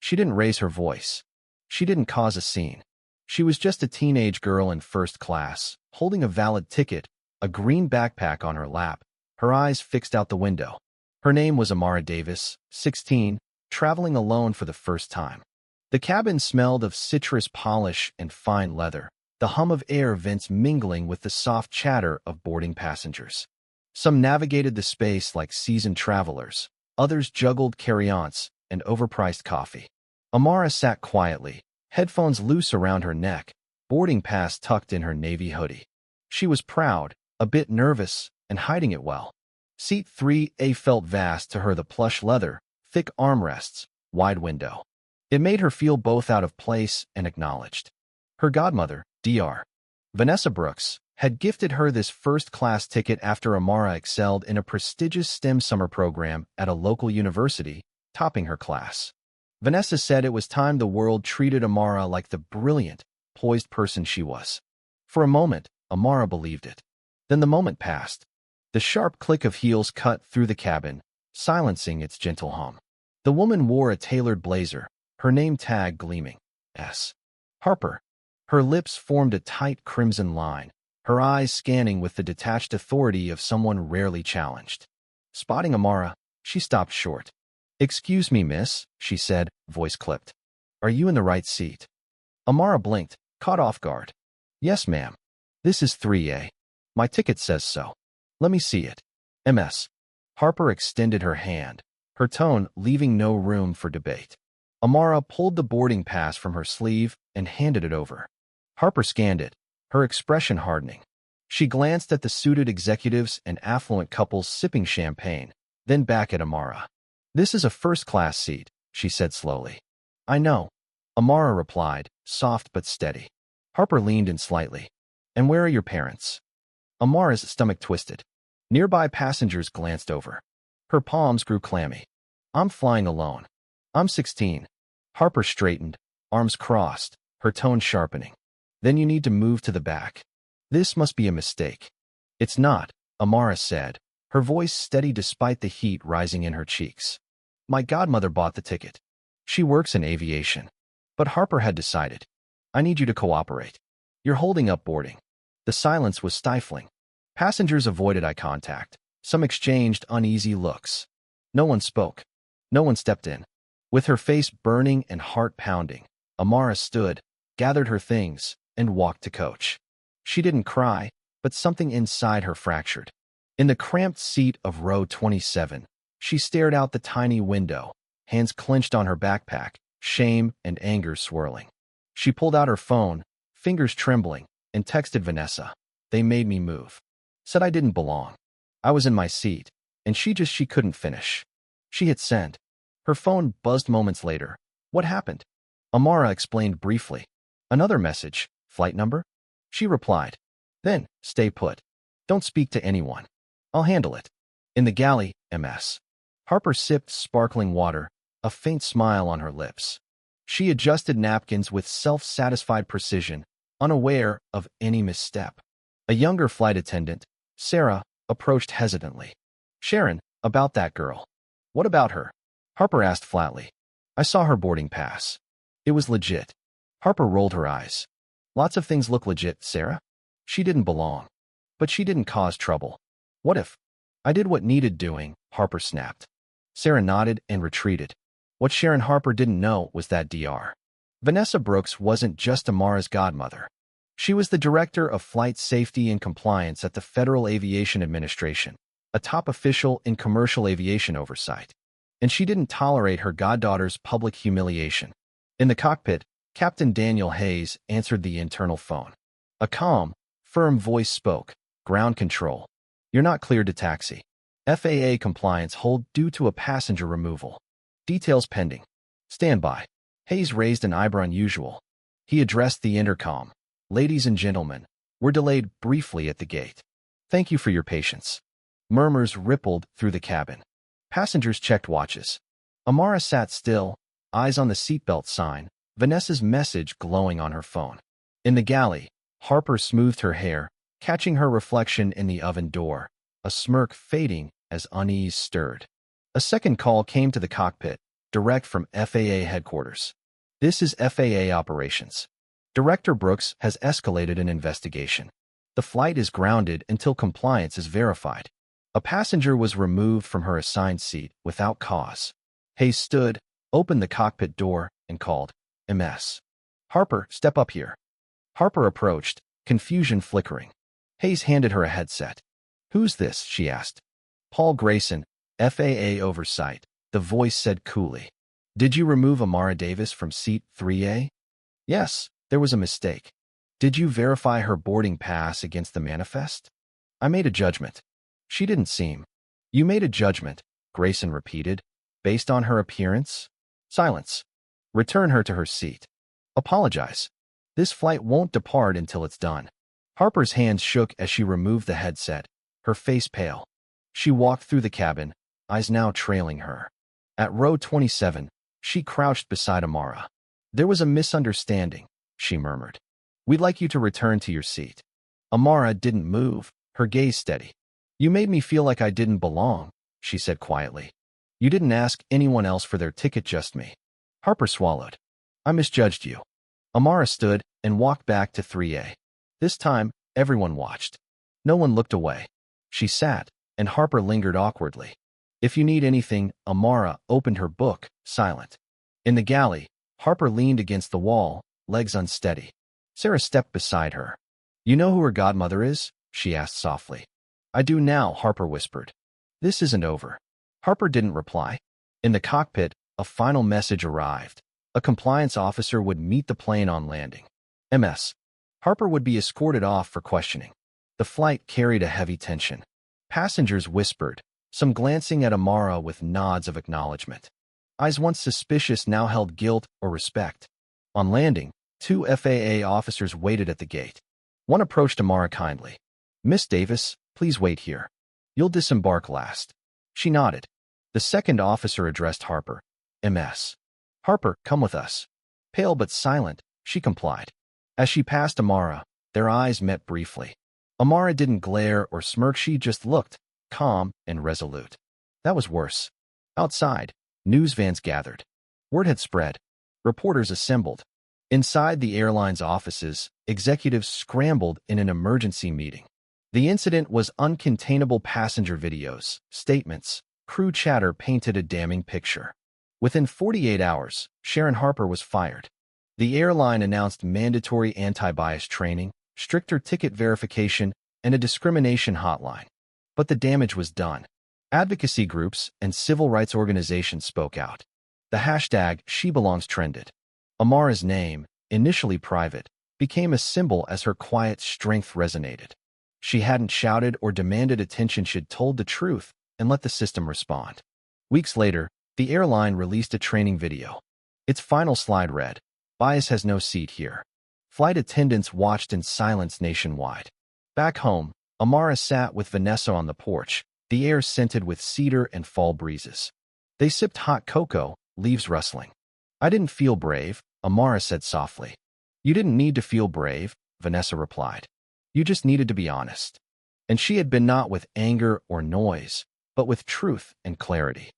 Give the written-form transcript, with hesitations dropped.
She didn't raise her voice. She didn't cause a scene. She was just a teenage girl in first class, holding a valid ticket, a green backpack on her lap, her eyes fixed out the window. Her name was Amara Davis, 16, traveling alone for the first time. The cabin smelled of citrus polish and fine leather, the hum of air vents mingling with the soft chatter of boarding passengers. Some navigated the space like seasoned travelers, others juggled carry-ons and overpriced coffee. Amara sat quietly, headphones loose around her neck, boarding pass tucked in her navy hoodie. She was proud, a bit nervous, and hiding it well. Seat 3A felt vast to her, the plush leather, thick armrests, wide window. It made her feel both out of place and acknowledged. Her godmother, Dr. Vanessa Brooks, had gifted her this first-class ticket after Amara excelled in a prestigious STEM summer program at a local university, topping her class. Vanessa said it was time the world treated Amara like the brilliant, poised person she was. For a moment, Amara believed it. Then the moment passed. The sharp click of heels cut through the cabin, silencing its gentle hum. The woman wore a tailored blazer, her name tag gleaming. S. Harper. Her lips formed a tight crimson line, her eyes scanning with the detached authority of someone rarely challenged. Spotting Amara, she stopped short. "Excuse me, miss," she said, voice clipped. "Are you in the right seat?" Amara blinked, caught off guard. "Yes, ma'am. This is 3A. My ticket says so. Let me see it." "Ms." Harper extended her hand, her tone leaving no room for debate. Amara pulled the boarding pass from her sleeve and handed it over. Harper scanned it, her expression hardening. She glanced at the suited executives and affluent couples sipping champagne, then back at Amara. "This is a first-class seat," she said slowly. "I know," Amara replied, soft but steady. Harper leaned in slightly. "And where are your parents?" Amara's stomach twisted. Nearby passengers glanced over. Her palms grew clammy. "I'm flying alone. I'm 16. Harper straightened, arms crossed, her tone sharpening. "Then you need to move to the back. This must be a mistake." "It's not," Amara said, her voice steady despite the heat rising in her cheeks. "My godmother bought the ticket. She works in aviation." But Harper had decided. "I need you to cooperate. You're holding up boarding." The silence was stifling. Passengers avoided eye contact. Some exchanged uneasy looks. No one spoke. No one stepped in. With her face burning and heart pounding, Amara stood, gathered her things, and walked to coach. She didn't cry, but something inside her fractured. In the cramped seat of row 27, she stared out the tiny window, hands clenched on her backpack, shame and anger swirling. She pulled out her phone, fingers trembling, and texted Vanessa. "They made me move. Said I didn't belong. I was in my seat, and she couldn't finish." She hit send. Her phone buzzed moments later. "What happened?" Amara explained briefly. "Another message. Flight number?" She replied. "Then, stay put. Don't speak to anyone. I'll handle it." In the galley, Ms. Harper sipped sparkling water, a faint smile on her lips. She adjusted napkins with self-satisfied precision, unaware of any misstep. A younger flight attendant, Sarah, approached hesitantly. "Sharon, about that girl." "What about her?" Harper asked flatly. "I saw her boarding pass. It was legit." Harper rolled her eyes. "Lots of things look legit, Sarah. She didn't belong. But she didn't cause trouble." "What if?" "I did what needed doing," Harper snapped. Sarah nodded and retreated. What Sharon Harper didn't know was that Dr. Vanessa Brooks wasn't just Amara's godmother. She was the director of flight safety and compliance at the Federal Aviation Administration, a top official in commercial aviation oversight. And she didn't tolerate her goddaughter's public humiliation. In the cockpit, Captain Daniel Hayes answered the internal phone. A calm, firm voice spoke. "Ground control. You're not cleared to taxi. FAA compliance hold due to a passenger removal. Details pending. Stand by." Hayes raised an eyebrow unusual. He addressed the intercom. "Ladies and gentlemen, we're delayed briefly at the gate. Thank you for your patience." Murmurs rippled through the cabin. Passengers checked watches. Amara sat still, eyes on the seatbelt sign, Vanessa's message glowing on her phone. In the galley, Harper smoothed her hair, catching her reflection in the oven door, a smirk fading as unease stirred. A second call came to the cockpit. direct from FAA headquarters. This is FAA operations. Director Brooks has escalated an investigation. The flight is grounded until compliance is verified. A passenger was removed from her assigned seat without cause. Hayes stood, opened the cockpit door, and called, "MS. Harper, step up here." Harper approached, confusion flickering. Hayes handed her a headset. "Who's this?" she asked. "Paul Grayson, FAA Oversight," the voice said coolly. "Did you remove Amara Davis from seat 3A? "Yes, there was a mistake." "Did you verify her boarding pass against the manifest?" "I made a judgment." "She didn't seem." "You made a judgment," Grayson repeated, "based on her appearance?" Silence. "Return her to her seat." "Apologize. This flight won't depart until it's done." Harper's hands shook as she removed the headset, her face pale. She walked through the cabin, eyes now trailing her. At row 27, she crouched beside Amara. "There was a misunderstanding," she murmured. "We'd like you to return to your seat." Amara didn't move, her gaze steady. "You made me feel like I didn't belong," she said quietly. "You didn't ask anyone else for their ticket, just me." Harper swallowed. "I misjudged you." Amara stood and walked back to 3A. This time, everyone watched. No one looked away. She sat, and Harper lingered awkwardly. "If you need anything," Amara opened her book, silent. In the galley, Harper leaned against the wall, legs unsteady. Sarah stepped beside her. "You know who her godmother is?" she asked softly. "I do now," Harper whispered. "This isn't over." Harper didn't reply. In the cockpit, a final message arrived. A compliance officer would meet the plane on landing. MS. Harper would be escorted off for questioning. The flight carried a heavy tension. Passengers whispered, some glancing at Amara with nods of acknowledgement. Eyes once suspicious now held guilt or respect. On landing, 2 FAA officers waited at the gate. One approached Amara kindly. "Miss Davis, please wait here. You'll disembark last." She nodded. The second officer addressed Harper. "MS. Harper, come with us." Pale but silent, she complied. As she passed Amara, their eyes met briefly. Amara didn't glare or smirk, she just looked, calm and resolute. That was worse. Outside, news vans gathered. Word had spread. Reporters assembled. Inside the airline's offices, executives scrambled in an emergency meeting. The incident was uncontainable. Passenger videos, statements, crew chatter painted a damning picture. Within 48 hours, Sharon Harper was fired. The airline announced mandatory anti-bias training, stricter ticket verification, and a discrimination hotline. But the damage was done. Advocacy groups and civil rights organizations spoke out. The hashtag #SheBelongs trended. Amara's name, initially private, became a symbol as her quiet strength resonated. She hadn't shouted or demanded attention, she'd told the truth and let the system respond. Weeks later, the airline released a training video. Its final slide read, "Bias has no seat here." Flight attendants watched in silence nationwide. Back home, Amara sat with Vanessa on the porch, the air scented with cedar and fall breezes. They sipped hot cocoa, leaves rustling. "I didn't feel brave," Amara said softly. "You didn't need to feel brave," Vanessa replied. "You just needed to be honest." And she had been, not with anger or noise, but with truth and clarity.